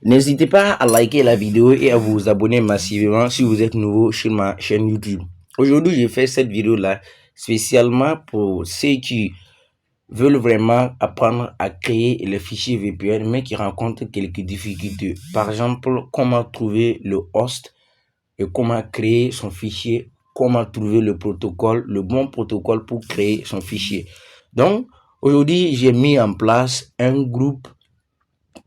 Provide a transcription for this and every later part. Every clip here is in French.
N'hésitez pas à liker la vidéo et à vous abonner massivement si vous êtes nouveau sur ma chaîne YouTube. Aujourd'hui, j'ai fait cette vidéo-là spécialement pour ceux qui veulent vraiment apprendre à créer les fichiers VPN mais qui rencontrent quelques difficultés. Par exemple, comment trouver le host et comment créer son fichier, comment trouver le protocole, le bon protocole pour créer son fichier. Donc, aujourd'hui, j'ai mis en place un groupe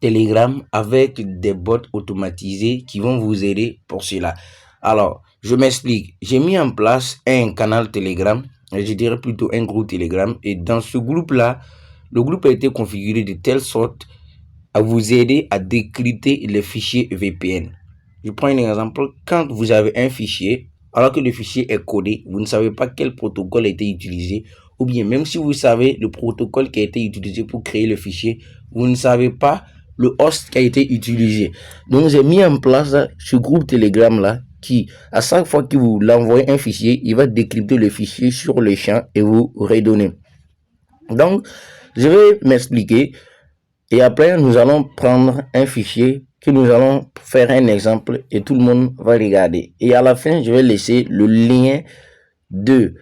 Telegram avec des bots automatisés qui vont vous aider pour cela. Alors, je m'explique. J'ai mis en place un canal Telegram, je dirais plutôt un groupe Telegram. Et dans ce groupe-là, le groupe a été configuré de telle sorte à vous aider à décrypter les fichiers VPN. Je prends un exemple. Quand vous avez un fichier, alors que le fichier est codé, vous ne savez pas quel protocole a été utilisé, ou bien même si vous savez le protocole qui a été utilisé pour créer le fichier, vous ne savez pas le host qui a été utilisé. Donc, j'ai mis en place ce groupe Telegram-là qui, à chaque fois que vous l'envoyez un fichier, il va décrypter le fichier sur le champ et vous redonner. Donc, je vais m'expliquer et après, nous allons prendre un fichier que nous allons faire un exemple et tout le monde va regarder. Et à la fin, je vais laisser le lien du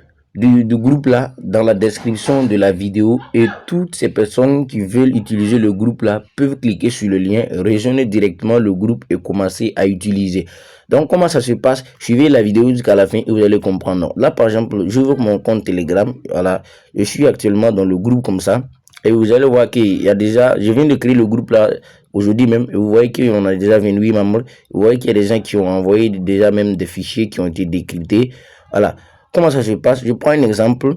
groupe là dans la description de la vidéo et toutes ces personnes qui veulent utiliser le groupe là peuvent cliquer sur le lien, rejoindre directement le groupe et commencer à utiliser. Donc comment ça se passe? Suivez la vidéo jusqu'à la fin et vous allez comprendre. Là par exemple, j'ouvre mon compte Telegram, voilà, je suis actuellement dans le groupe comme ça et vous allez voir qu'il y a déjà, je viens de créer le groupe là aujourd'hui même et vous voyez qu'on a déjà 28 membres, vous voyez qu'il y a des gens qui ont envoyé déjà même des fichiers qui ont été décryptés, voilà. Comment ça se passe? Je prends un exemple.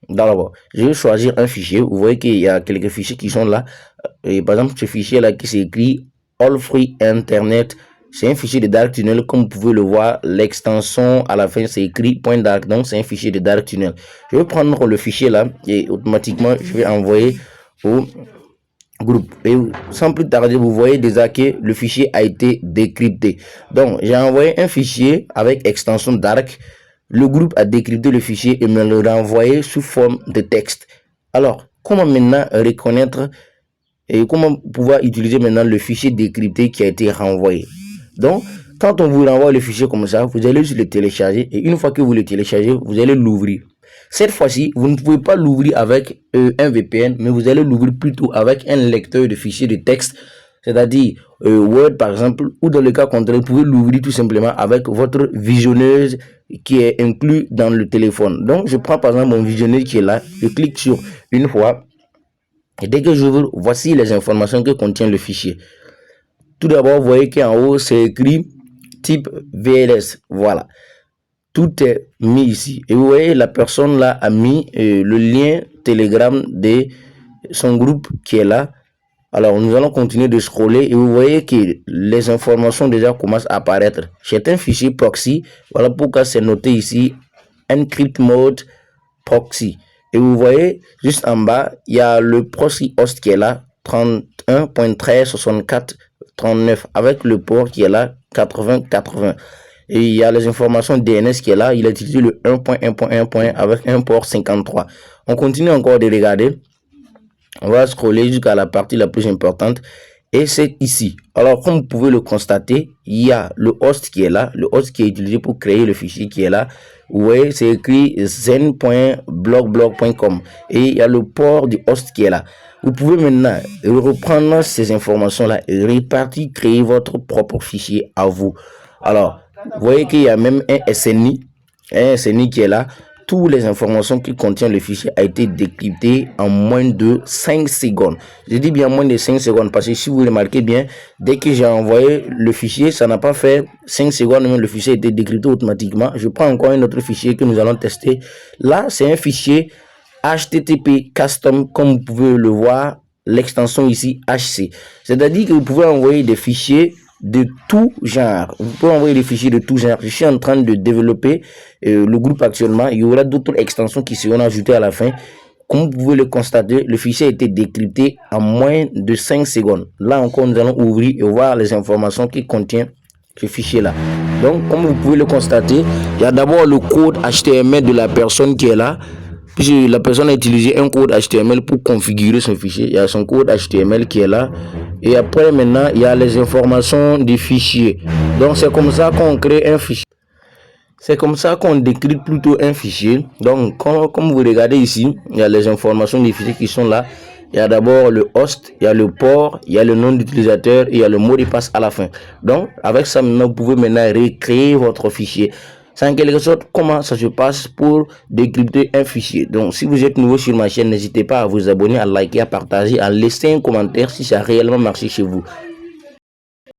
D'abord, je vais choisir un fichier. Vous voyez qu'il y a quelques fichiers qui sont là. Et par exemple, ce fichier-là qui s'écrit All Free Internet. C'est un fichier de Dark Tunnel. Comme vous pouvez le voir, l'extension à la fin, c'est écrit .dark. Donc, c'est un fichier de Dark Tunnel. Je vais prendre le fichier-là et automatiquement, je vais envoyer au groupe. Et sans plus tarder, vous voyez déjà que le fichier a été décrypté. Donc, j'ai envoyé un fichier avec extension Dark. Le groupe a décrypté le fichier et me le renvoyé sous forme de texte. Alors, comment maintenant reconnaître et comment pouvoir utiliser maintenant le fichier décrypté qui a été renvoyé? Donc, quand on vous renvoie le fichier comme ça, vous allez le télécharger et une fois que vous le téléchargez, vous allez l'ouvrir. Cette fois-ci, vous ne pouvez pas l'ouvrir avec un VPN, mais vous allez l'ouvrir plutôt avec un lecteur de fichiers de texte, c'est-à-dire Word par exemple, ou dans le cas contraire, vous pouvez l'ouvrir tout simplement avec votre visionneuse qui est inclus dans le téléphone. Donc, je prends par exemple mon visionneuse qui est là, je clique sur une fois, et dès que j'ouvre, voici les informations que contient le fichier. Tout d'abord, vous voyez qu'en haut, c'est écrit type VLS, voilà. Tout est mis ici. Et vous voyez, la personne là a mis le lien Telegram de son groupe qui est là. Alors, nous allons continuer de scroller et vous voyez que les informations déjà commencent à apparaître. C'est un fichier proxy. Voilà pourquoi c'est noté ici Encrypt Mode Proxy. Et vous voyez, juste en bas, il y a le proxy host qui est là, 31.13.64.39 avec le port qui est là, 80.80. Et il y a les informations DNS qui est là. Il a utilisé le 1.1.1. avec un port 53. On continue encore de regarder. On va scroller jusqu'à la partie la plus importante. Et c'est ici. Alors, comme vous pouvez le constater, il y a le host qui est là. Le host qui est utilisé pour créer le fichier qui est là. Vous voyez, c'est écrit zen.blogblog.com. Et il y a le port du host qui est là. Vous pouvez maintenant reprendre ces informations-là et répartir, créer votre propre fichier à vous. Alors, vous voyez qu'il y a même un SNI qui est là. Toutes les informations qui contient le fichier a été décrypté en moins de 5 secondes. Je dis bien moins de 5 secondes parce que si vous remarquez bien, dès que j'ai envoyé le fichier, ça n'a pas fait 5 secondes, mais le fichier a été décrypté automatiquement. Je prends encore un autre fichier que nous allons tester. Là, c'est un fichier HTTP custom, comme vous pouvez le voir, l'extension ici HC. C'est-à-dire que vous pouvez envoyer des fichiers de tout genre. Vous pouvez envoyer des fichiers de tout genre. Je suis en train de développer le groupe actuellement. Il y aura d'autres extensions qui seront ajoutées à la fin. Comme vous pouvez le constater, le fichier a été décrypté en moins de 5 secondes. Là encore, nous allons ouvrir et voir les informations qui contient ce fichier-là. Donc, comme vous pouvez le constater, il y a d'abord le code HTML de la personne qui est là. puisque la personne a utilisé un code HTML pour configurer son fichier. Il y a son code HTML qui est là. Et après, maintenant, il y a les informations du fichier. Donc, c'est comme ça qu'on crée un fichier. C'est comme ça qu'on décrit plutôt un fichier. Donc, comme vous regardez ici, il y a les informations du fichier qui sont là. Il y a d'abord le host, il y a le port, il y a le nom d'utilisateur et il y a le mot de passe à la fin. Donc, avec ça, maintenant, vous pouvez maintenant recréer votre fichier. C'est en quelque sorte comment ça se passe pour décrypter un fichier. Donc, si vous êtes nouveau sur ma chaîne, n'hésitez pas à vous abonner, à liker, à partager, à laisser un commentaire si ça a réellement marché chez vous.